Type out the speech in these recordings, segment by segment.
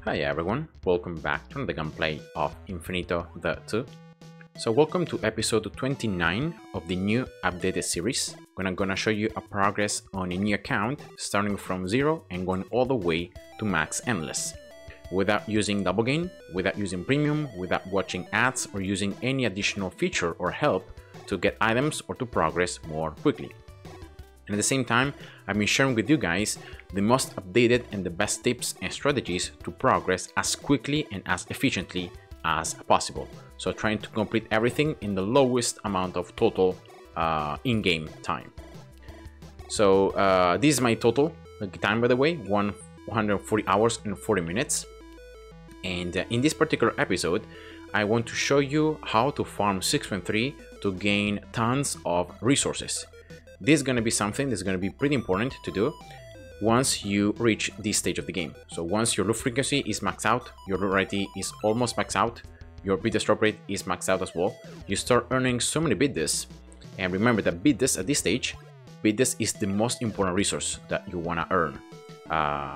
Hi everyone, welcome back to the gameplay of Infinitode 2. So welcome to episode 29 of the new updated series. I'm gonna show you a progress on a new account starting from 0 and going all the way to max endless. Without using double gain, without using premium, without watching ads or using any additional feature or help to get items or to progress more quickly. And at the same time, I've been sharing with you guys the most updated and the best tips and strategies to progress as quickly and as efficiently as possible. So trying to complete everything in the lowest amount of total in-game time. So this is my total time, by the way, 140 hours and 40 minutes. And in this particular episode, I want to show you how to farm 6.3 to gain tons of resources. This is going to be something that's going to be pretty important to do once you reach this stage of the game. So once your loot frequency is maxed out, your loot rarity is almost maxed out, your biddes drop rate is maxed out as well, you start earning so many biddes. And remember that biddes at this stage, biddes is the most important resource that you want to earn.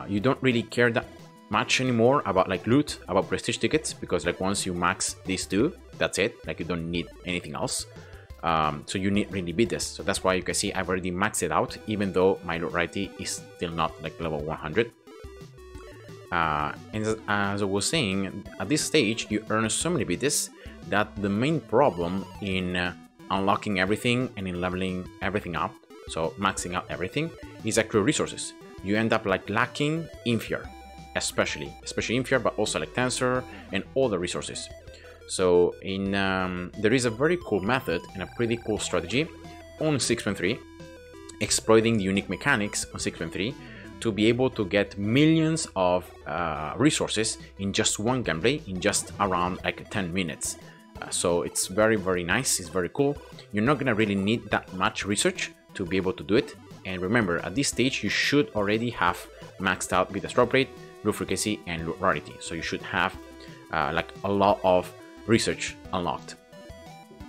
You don't really care that much anymore about like loot, about prestige tickets, because like once you max these two, that's it, like you don't need anything else. So you need really biddes. So that's why you can see I've already maxed it out, even though my loot rarity is still not like level 100. And as I was saying, at this stage you earn so many biddes that the main problem in unlocking everything and in leveling everything up, so maxing out everything, is actual resources. You end up like lacking Infure, especially Infure, but also like Tensor and all the resources. So there is a very cool method and a pretty cool strategy on 6.3, exploiting the unique mechanics on 6.3 to be able to get millions of resources in just one gameplay in just around like 10 minutes. So it's very nice, it's very cool. You're not gonna really need that much research to be able to do it. And remember, at this stage you should already have maxed out biddes drop rate, loot frequency and loot rarity. So you should have like a lot of research unlocked.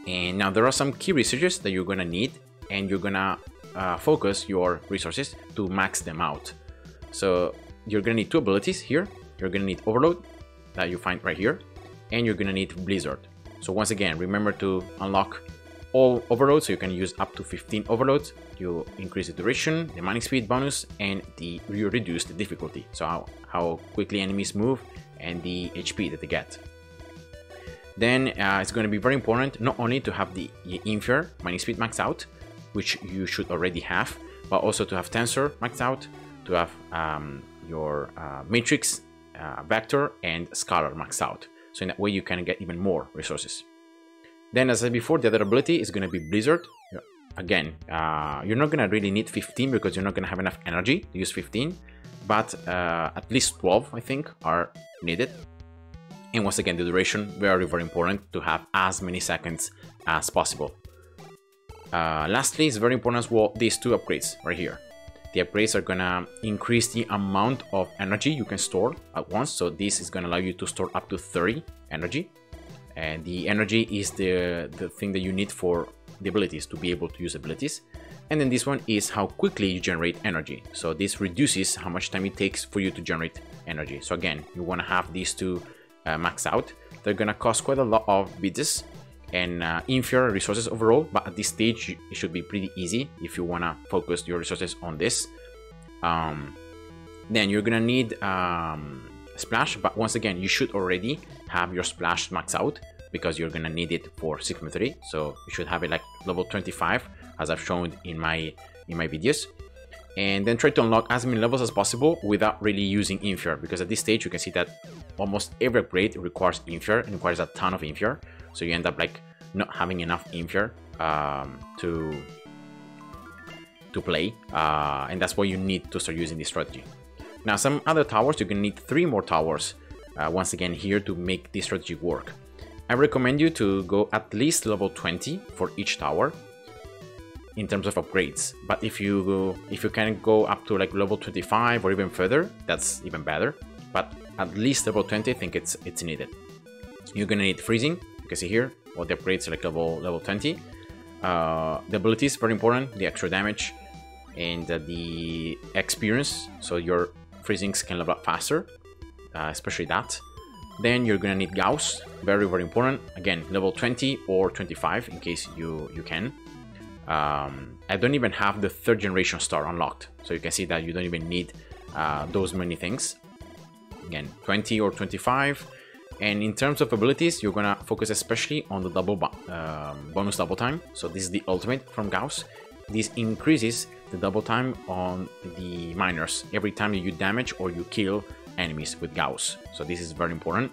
And now there are some key researches that you're gonna need, and you're gonna focus your resources to max them out. So you're gonna need two abilities here. You're gonna need Overload, that you find right here, and you're gonna need Blizzard. So once again, remember to unlock all overloads, so you can use up to 15 overloads. You increase the duration, the mining speed bonus, and you reduce the difficulty, so how quickly enemies move and the HP that they get. Then it's going to be very important not only to have the Infure mining speed maxed out, which you should already have, but also to have Tensor maxed out, to have your Matrix, Vector, and Scalar maxed out. So in that way you can get even more resources. Then, as I said before, the other ability is going to be Blizzard. Again, you're not going to really need 15 because you're not going to have enough energy to use 15, but at least 12, I think, are needed. And once again, the duration, very important to have as many seconds as possible. Lastly, it's very important as well, these two upgrades right here. The upgrades are gonna increase the amount of energy you can store at once. So this is gonna allow you to store up to 30 energy. And the energy is the thing that you need for the abilities, to be able to use abilities. And then this one is how quickly you generate energy. So this reduces how much time it takes for you to generate energy. So again, you wanna have these two max out. They're gonna cost quite a lot of biddes and inferior resources overall, but at this stage it should be pretty easy if you wanna focus your resources on this. Then you're gonna need Splash, but once again you should already have your Splash max out because you're gonna need it for 6.3, so you should have it like level 25 as I've shown in my videos. And then try to unlock as many levels as possible without really using Infure, because at this stage you can see that almost every upgrade requires Infure and requires a ton of Infure, so you end up like not having enough Infure to play, and that's why you need to start using this strategy. Now, some other towers, you're gonna need 3 more towers once again here to make this strategy work. I recommend you to go at least level 20 for each tower in terms of upgrades, but if you can go up to like level 25 or even further, that's even better, but at least level 20 I think it's needed. You're gonna need Freezing, you can see here all the upgrades are like level 20. The ability is very important, the extra damage and the experience, so your freezings can level up faster. especially that. Then you're gonna need Gauss, very important. Again, level 20 or 25 in case you can. I don't even have the 3rd generation star unlocked, so you can see that you don't even need those many things. Again, 20 or 25. And in terms of abilities, you're gonna focus especially on the bonus double time. So this is the ultimate from Gauss. This increases the double time on the miners every time you do damage or you kill enemies with Gauss. So this is very important.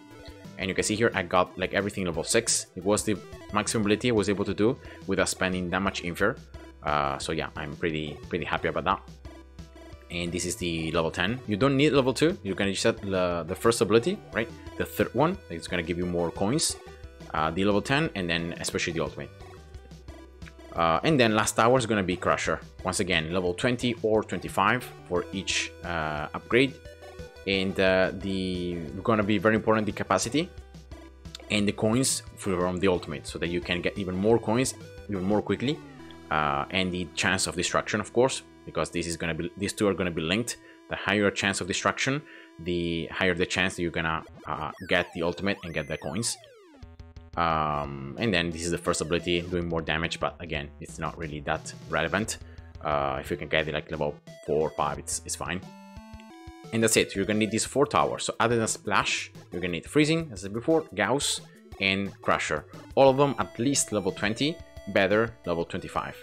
And you can see here I got like everything level 6. It was the maximum ability I was able to do without spending that much info. So yeah, I'm pretty happy about that. And this is the level 10. You don't need level 2. You're gonna set the first ability, right? The 3rd one, it's gonna give you more coins. The level 10, and then especially the ultimate. And then last tower is gonna be Crusher. Once again, level 20 or 25 for each upgrade. And gonna be very important, the capacity and the coins from the ultimate, so that you can get even more coins even more quickly, and the chance of destruction, of course, because these two are gonna be linked. The higher chance of destruction, the higher the chance that you're gonna get the ultimate and get the coins. And then this is the first ability, doing more damage, but again, it's not really that relevant. If you can get it like level 4 or 5, it's fine. And that's it. You're gonna need these 4 towers. So other than Splash, you're gonna need Freezing, as I said before, Gauss, and Crusher. All of them at least level 20, better level 25.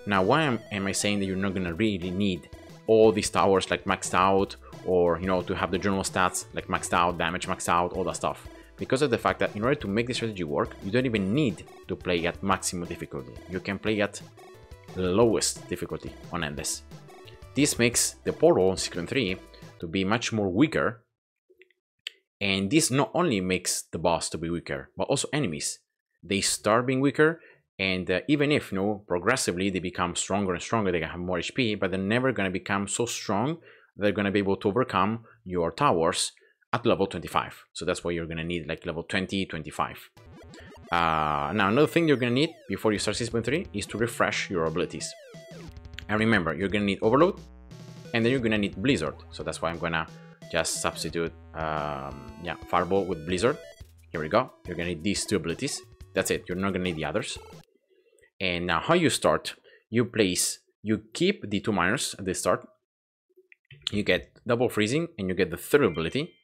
Now, why am I saying that you're not gonna really need all these towers like maxed out, or to have the general stats like maxed out, damage maxed out, all that stuff? Because of the fact that in order to make the strategy work, you don't even need to play at maximum difficulty. You can play at the lowest difficulty on Endless. This makes the portal on Season 3 to be much more weaker, and this not only makes the boss to be weaker, but also enemies. They start being weaker, and even if progressively they become stronger and stronger, they have more HP, but they're never going to become so strong they're going to be able to overcome your towers at level 25. So that's why you're going to need like level 20, 25. Now another thing you're going to need before you start Season 3 is to refresh your abilities. And remember, you're going to need Overload, and then you're gonna need Blizzard. So that's why I'm gonna just substitute Fireball with Blizzard. Here we go. You're gonna need these 2 abilities. That's it. You're not gonna need the others. And now how you start, you keep the 2 miners at the start. You get double freezing and you get the 3rd ability.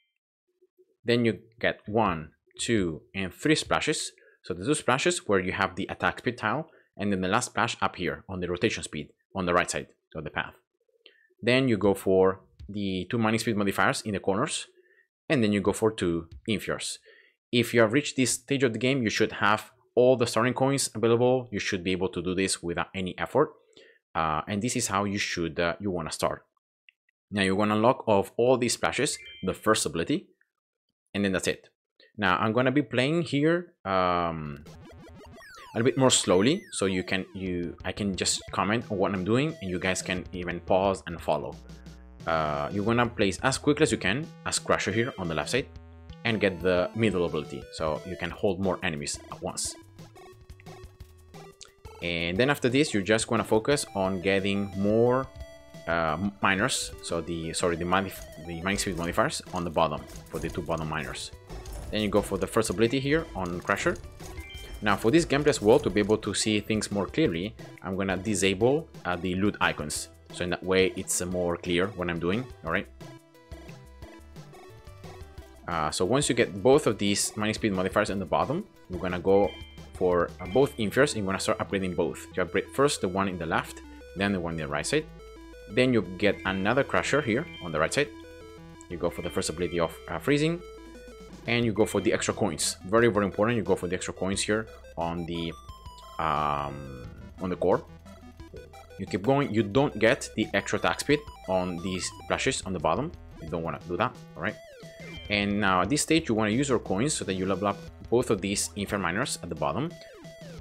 Then you get 1, 2, and 3 splashes. So the 2 splashes where you have the attack speed tile, and then the last splash up here on the rotation speed on the right side of the path. Then you go for the 2 mining speed modifiers in the corners, and then you go for 2 Infures. If you have reached this stage of the game, you should have all the starting coins available. You should be able to do this without any effort, and this is how you want to start. Now you're going to unlock of all these splashes the first ability, and then that's it. Now I'm going to be playing here a little bit more slowly, so I can just comment on what I'm doing, and you guys can even pause and follow. You're gonna place as quickly as you can as Crusher here on the left side, and get the middle ability, so you can hold more enemies at once. And then after this, you're just gonna focus on getting more miners. So the mining speed modifiers on the bottom for the 2 bottom miners. Then you go for the first ability here on Crusher. Now for this gameplay as well, to be able to see things more clearly, I'm gonna disable the loot icons. So in that way, it's more clear what I'm doing, alright? So once you get both of these mining speed modifiers in the bottom, we're gonna go for both Infures, and you're gonna start upgrading both. You upgrade first the one in the left, then the one in the right side. Then you get another Crusher here on the right side. You go for the first ability of Freezing, and you go for the extra coins. Very important, you go for the extra coins here on the core. You keep going. You don't get the extra attack speed on these splashes on the bottom. You don't want to do that, alright? And now at this stage, you want to use your coins so that you level up both of these Infer miners at the bottom,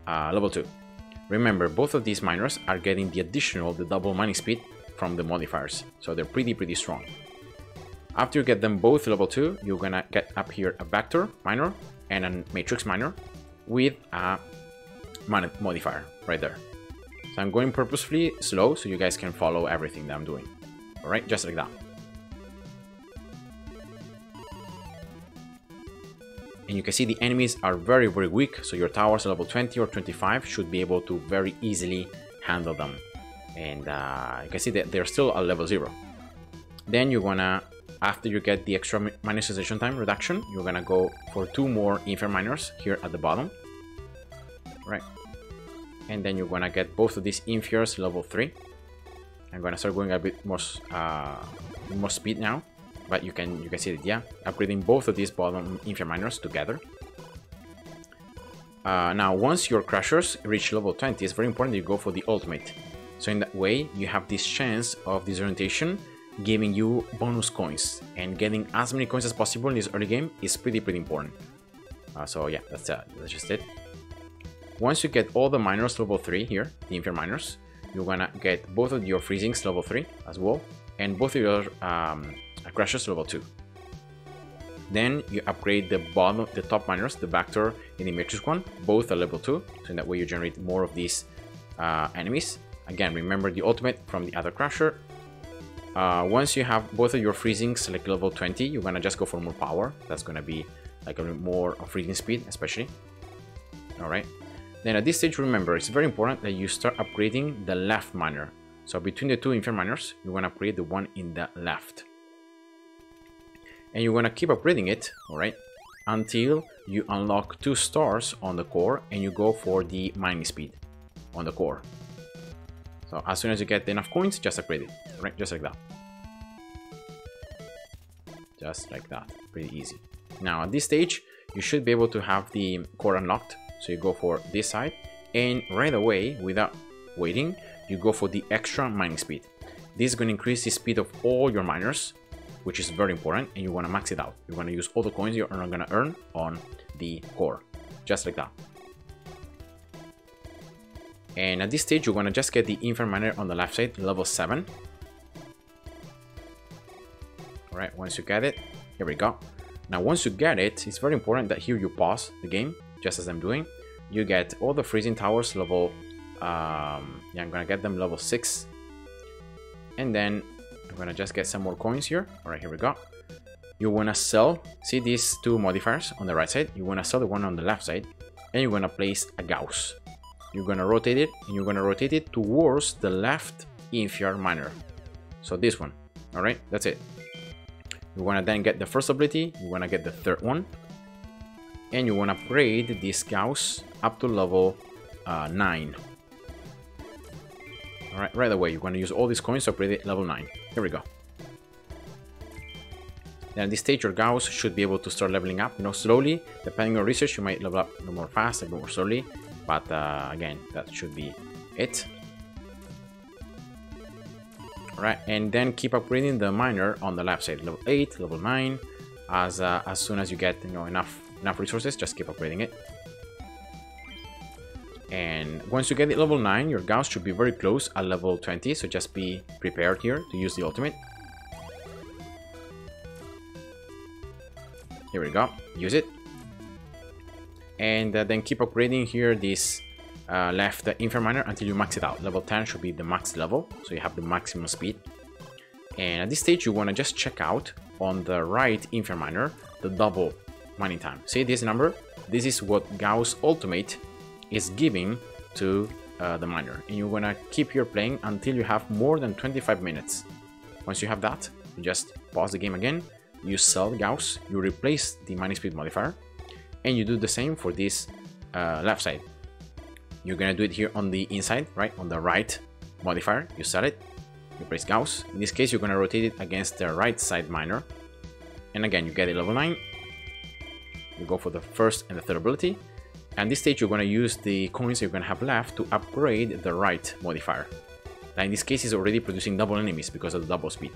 level 2. Remember, both of these miners are getting the double mining speed from the modifiers, so they're pretty strong. After you get them both level 2, you're gonna get up here a Vector miner and a Matrix miner with a modifier right there. So I'm going purposefully slow so you guys can follow everything that I'm doing. Alright, just like that. And you can see the enemies are very weak, so your towers level 20 or 25 should be able to very easily handle them. And you can see that they're still at level 0. Then you're gonna, after you get the extra minimization time reduction, you're gonna go for 2 more Infinite Miners here at the bottom. Right. And then you're gonna get both of these Infiers level 3. I'm gonna start going a bit more speed now. But you can see that, yeah, upgrading both of these bottom Infinite Miners together. Now, once your Crushers reach level 20, it's very important that you go for the ultimate. So in that way, you have this chance of disorientation, giving you bonus coins. And getting as many coins as possible in this early game is pretty important. So yeah, that's just it. Once you get all the miners level 3 here, the Infinite Miners, you're gonna get both of your Freezings level 3 as well, and both of your Crushers level 2. Then you upgrade the top miners, the Vector and the Matrix one, both at level 2, so in that way you generate more of these enemies. Again, remember the ultimate from the other Crusher. Once you have both of your Freezings like level 20, you're gonna just go for more power. That's gonna be like a little more of freezing speed, especially. Alright. Then at this stage, remember, it's very important that you start upgrading the left miner. So between the 2 Infinite Miners, you're gonna upgrade the one in the left. And you're gonna keep upgrading it, alright, until you unlock 2 stars on the core and you go for the mining speed on the core. So as soon as you get enough coins, just upgrade it, right? Just like that. Just like that, pretty easy. Now at this stage, you should be able to have the core unlocked. So you go for this side and right away, without waiting, you go for the extra mining speed. This is going to increase the speed of all your miners, which is very important, and you want to max it out. You want to use all the coins you're going to earn on the core, just like that. And at this stage, you're going to just get the Infinite Miner on the left side, level 7. Alright, once you get it, here we go. Now, once you get it, it's very important that here you pause the game, just as I'm doing. You get all the freezing towers level, yeah, I'm going to get them level 6. And then I'm gonna just get some more coins here. All right, here we go. You wanna sell, see these 2 modifiers on the right side? You wanna sell the one on the left side, and you're gonna place a Gauss. You're gonna rotate it, and you're gonna rotate it towards the left Infier Miner. So this one, all right, that's it. You wanna then get the first ability, you wanna get the third one, and you wanna upgrade this Gauss up to level 9. Alright, right away, you're going to use all these coins to upgrade it level 9. Here we go. Then at this stage, your Gauss should be able to start leveling up, slowly. Depending on research, you might level up a little more fast, a little more slowly. But again, that should be it. Alright, and then keep upgrading the miner on the left side. Level 8, level 9. As soon as you get enough resources, just keep upgrading it. And once you get it level 9, your Gauss should be very close at level 20, so just be prepared here to use the ultimate. Here we go, use it. And then keep upgrading here this left Infinite Miner until you max it out. Level 10 should be the max level, so you have the maximum speed. And at this stage, you want to just check out on the right Infinite Miner the double mining time. See this number? This is what Gauss Ultimate is giving to the miner, and you're gonna keep your playing until you have more than 25 minutes. Once you have that, you just pause the game again, you sell Gauss, you replace the mining speed modifier, and you do the same for this left side. You're gonna do it here on the inside, right, on the right modifier, you sell it, you place Gauss. In this case, you're gonna rotate it against the right side miner, and again, you get it level 9, you go for the first and the third ability. And this stage, you're going to use the coins you're going to have left to upgrade the right modifier. Now, in this case, it's already producing double enemies because of the double speed.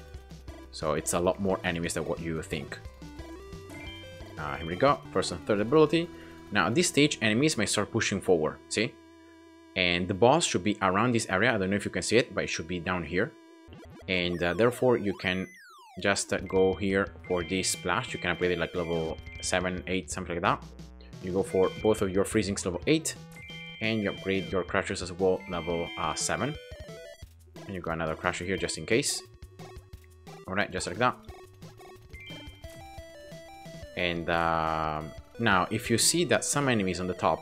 So it's a lot more enemies than what you think. Here we go, first and third ability. Now, at this stage, enemies may start pushing forward, see? And the boss should be around this area. I don't know if you can see it, but it should be down here. And therefore, you can just go here for this splash. You can upgrade it like level 7, 8, something like that. You go for both of your Freezings level 8, and you upgrade your Crushers as well level 7. And you got another Crusher here just in case. Alright, just like that. And Now, if you see that some enemies on the top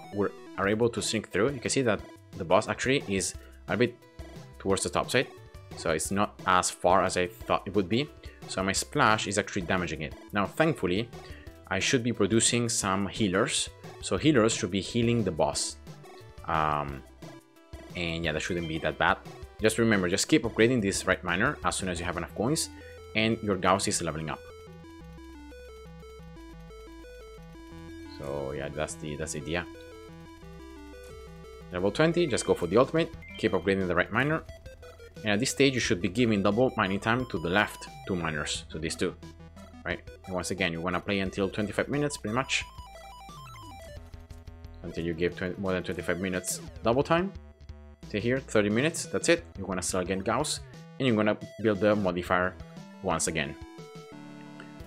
are able to sneak through, you can see that the boss actually is a bit towards the top side. So it's not as far as I thought it would be. So my splash is actually damaging it. Now, thankfully, I should be producing some healers. So healers should be healing the boss. And yeah, that shouldn't be that bad. Just remember, just keep upgrading this right miner as soon as you have enough coins and your Gauss is leveling up. So yeah, that's the idea. Level 20, just go for the ultimate, keep upgrading the right miner. And at this stage, you should be giving double mining time to the left 2 miners, to these 2, right? And once again, you want to play until 25 minutes, pretty much. Until you give more than 25 minutes double time. See here, 30 minutes, that's it. You want to sell again Gauss, and you're going to build the modifier once again.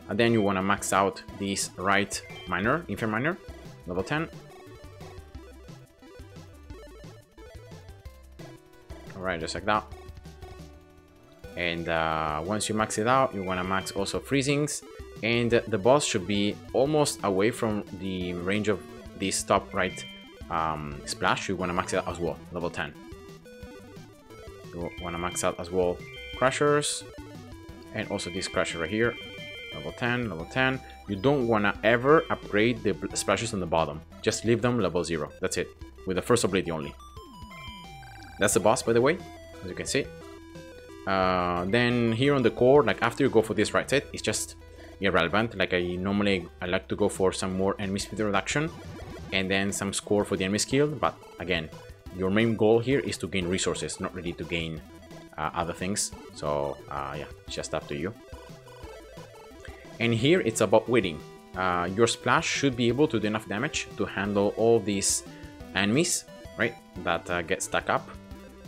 And then you want to max out this right miner, Infinite miner, level 10. Alright, just like that. And once you max it out, you want to max also freezings. And the boss should be almost away from the range of this top right splash. You want to max it out as well, level 10. You want to max out as well crushers. And also this crusher right here, level 10, level 10. You don't want to ever upgrade the splashes on the bottom. Just leave them level 0. That's it, with the first ability only. That's the boss, by the way, as you can see. Then here on the core, like after you go for this right side, it's just irrelevant. Like I like to go for some more enemy speed reduction and then some score for the enemy skill. But again, your main goal here is to gain resources, not really to gain other things. So yeah, it's just up to you. And here it's about waiting. Your splash should be able to do enough damage to handle all these enemies, right, that get stuck up.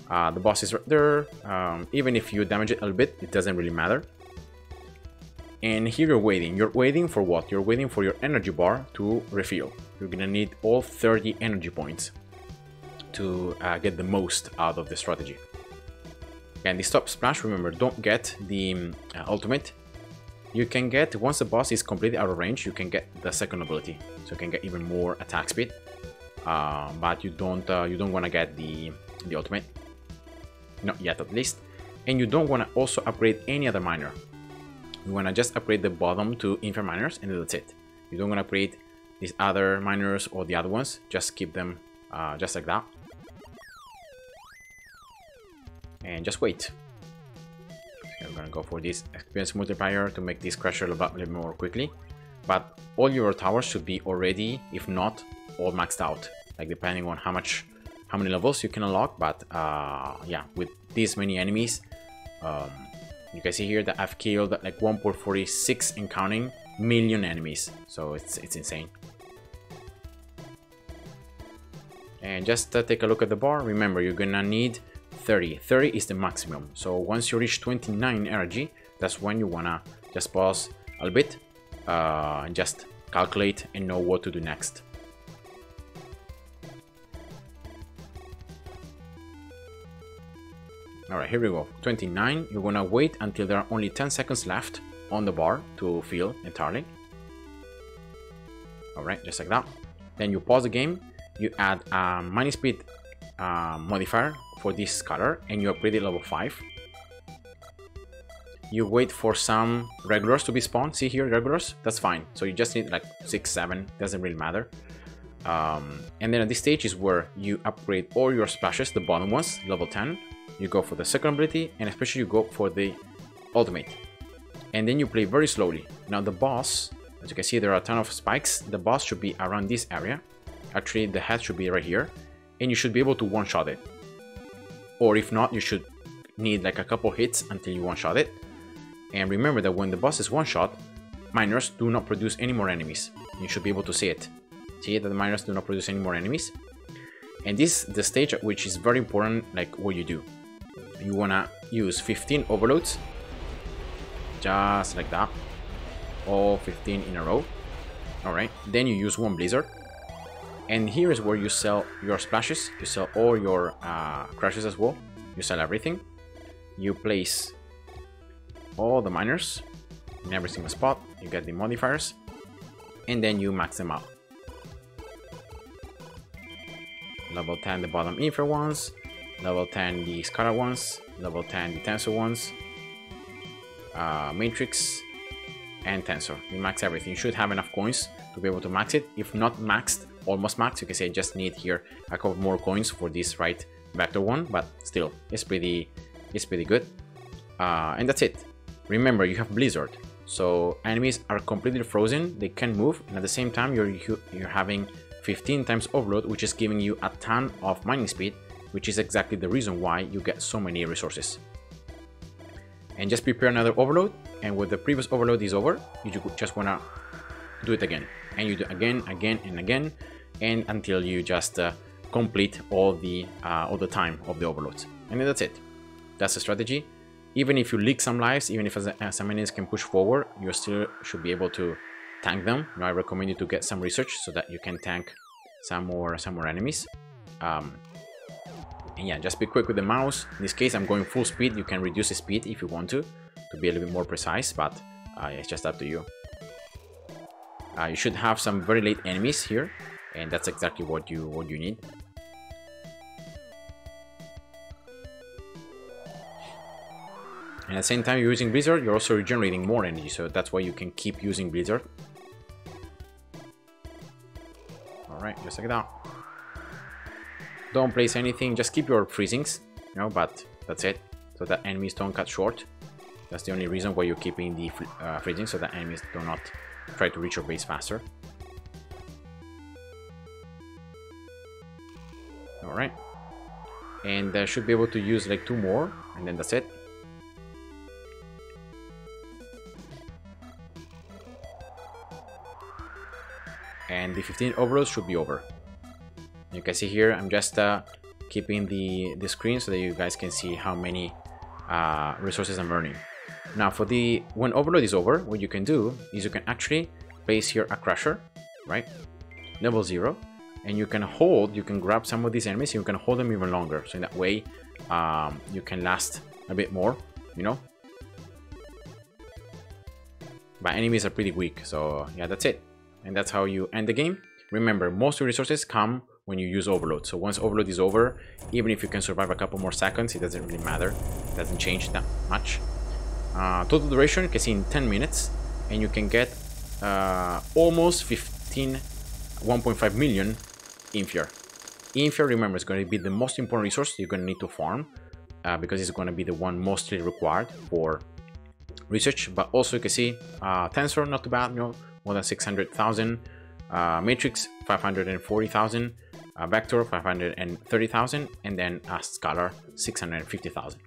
The boss is right there. Even if you damage it a little bit, it doesn't really matter. And here you're waiting. You're waiting for what? You're waiting for your energy bar to refill. You're gonna need all 30 energy points to get the most out of the strategy. And the stop splash, remember, don't get the ultimate. You can get, once the boss is completely out of range, you can get the second ability. So you can get even more attack speed. But you don't want to get the ultimate. Not yet, at least. And you don't want to also upgrade any other miner. You want to just upgrade the bottom to infinite miners, and that's it. You don't want to upgrade these other miners or the other ones. Just keep them just like that. And just wait. So I'm going to go for this experience multiplier to make this crusher a little bit more quickly. But all your towers should be already, if not, all maxed out. Like depending on how many levels you can unlock. But yeah, with these many enemies, you can see here that I've killed like 1.46 and counting million enemies. So it's insane. And just take a look at the bar. Remember, you're gonna need 30. 30 is the maximum. So once you reach 29 energy, that's when you wanna just pause a little bit and just calculate and know what to do next. Alright, here we go. 29. You're gonna wait until there are only 10 seconds left on the bar to fill entirely. Alright, just like that. Then you pause the game. You add a mining speed modifier for this color and you upgrade it level 5. You wait for some regulars to be spawned. See here, regulars? That's fine. So you just need like 6, 7. Doesn't really matter. And then at this stage is where you upgrade all your splashes, the bottom ones, level 10. You go for the second ability, and especially you go for the ultimate. And then you play very slowly. Now the boss, as you can see, there are a ton of spikes. The boss should be around this area. Actually, the head should be right here. And you should be able to one-shot it. Or if not, you should need like a couple hits until you one-shot it. And remember that when the boss is one-shot, miners do not produce any more enemies. You should be able to see it. See that the miners do not produce any more enemies. And this is the stage at which is very important, like what you do. You wanna use 15 overloads, just like that, all 15 in a row. Alright, then you use one blizzard, and here is where you sell your splashes, you sell all your crashes as well, you sell everything. You place all the miners in every single spot, you get the modifiers, and then you max them out. level 10 the bottom infra ones, level 10 the scalar ones, level 10 the tensor ones, matrix, and tensor. You max everything. You should have enough coins to be able to max it. If not maxed, almost maxed, you can say I just need here a couple more coins for this right vector one, but still it's pretty good. And that's it. Remember, you have blizzard, so enemies are completely frozen, they can't move, and at the same time you're having 15 times overload, which is giving you a ton of mining speed, which is exactly the reason why you get so many resources. And just prepare another overload, and when the previous overload is over, you just wanna do it again, and you do again and again, and until you just complete all the time of the overloads. And then that's it. That's the strategy. Even if you leak some lives, even if some enemies can push forward, you still should be able to tank them. I recommend you to get some research so that you can tank some more enemies. And yeah, just be quick with the mouse. In this case, I'm going full speed. You can reduce the speed if you want to be a little bit more precise, but it's just up to you. You should have some very late enemies here, and that's exactly what you need. And at the same time you're using Blizzard, you're also regenerating more energy, so that's why you can keep using Blizzard. Alright, just like that. Don't place anything, just keep your freezings, you know, but that's it, so that enemies don't cut short. That's the only reason why you're keeping the freezing, so that enemies do not try to reach your base faster. Alright. And I should be able to use like 2 more, and then that's it. And the 15 overloads should be over. You can see here, I'm just keeping the screen so that you guys can see how many resources I'm earning. Now for when overload is over, what you can do is you can actually place here a crusher, right? Level 0, and you can grab some of these enemies, you can hold them even longer. So in that way, you can last a bit more, you know? But enemies are pretty weak, so yeah, that's it. And that's how you end the game. Remember, most of the resources come when you use overload. So once overload is over, even if you can survive a couple more seconds, it doesn't really matter. It doesn't change that much. Total duration, you can see in 10 minutes, and you can get almost 1.5 million Infia. Infia, remember, is going to be the most important resource you're going to need to farm, because it's going to be the one mostly required for research. But also you can see Tensor, not too bad, you know, more than 600,000, Matrix 540,000, Vector 530,000, and then Scalar 650,000.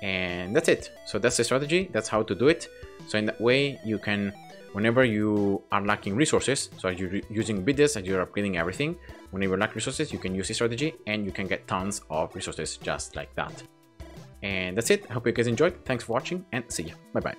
And that's it. So that's the strategy, that's how to do it. So in that way you can, whenever you are lacking resources, so you're using bidders and you're upgrading everything, whenever you lack resources you can use this strategy and you can get tons of resources just like that. And that's it. I hope you guys enjoyed. Thanks for watching and see you. Bye bye.